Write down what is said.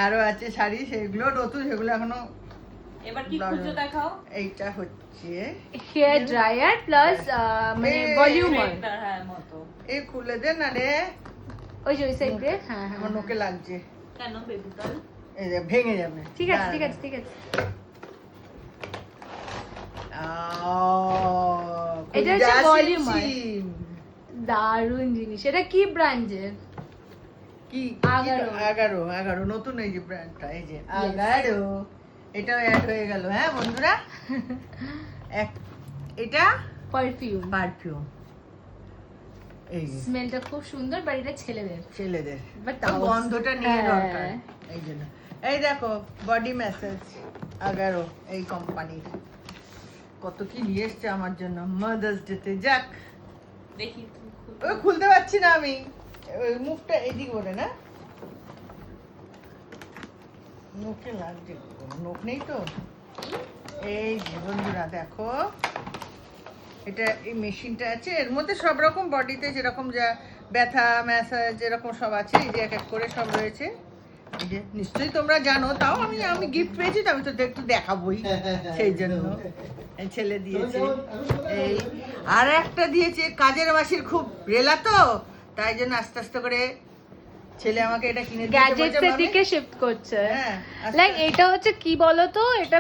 আরো আছে শাড়ি, সেগুলো নতুন, সেগুলো এখনো। এবার কি খুঁজে দেখাও। এইটা হচ্ছে হেয়ার ড্রায়ার প্লাস মানে ভলিউমার। হ্যাঁ মতো। এই খুলে দে না রে, ওই যে ওই সাইড দিয়ে। হ্যাঁ আমার নোকে লাগছে। কেন বেবি গার্ল? এই যে ভেঙে যাবে। ঠিক আছে ঠিক আছে ঠিক আছে। এটা হচ্ছে ভলিউমার। দারুণ জিনিস। এটা কি ব্র্যান্ডের? কি 11 11 নতুন এই যে ব্র্যান্ডটা, এই যে 11, এটাও অ্যাড হয়ে গেল। হ্যাঁ বন্ধুরা, এটা পারফিউম। পারফিউম, এই যে স্মেলটা খুব সুন্দর, বাট এটা ছেলেদের, But তো তাও- গন্ধটা নিয়ে হ্যাঁ। দরকার, এই জন্য। এই দেখো বডি ম্যাসাজ 11, এই কোম্পানির। কত কি নিয়ে এসছে আমার জন্য মাদার্স ডেতে। যাক, দেখি ওই খুলতে পারছি না আমি, ওই মুখটা এদিক বলে না, মুখে লাগছে, নখ নেই তো। এই যে বন্ধুরা দেখো, এটা এই মেশিনটা আছে, এর মধ্যে সব রকম বডিতে যেরকম যা ব্যথা ম্যাসাজ যেরকম সব আছে, এই যে এক এক করে সব রয়েছে। এই যে নিশ্চয়ই তোমরা জানো, তাও আমি গিফট পেয়েছি তো, আমি তো একটু দেখাবোই, সেই জন্য। এই ছেলে দিয়েছে, এই আর একটা দিয়েছে। কাজের মাসির খুব রেলা তো, তাই জন্য আস্তে আস্তে করে ছেলে আমাকে এটা কিনে দিয়েছে। গ্যাজেটস এর দিকে শিফট করছে। হ্যাঁ, লাইক এটা হচ্ছে কি বলতো, এটা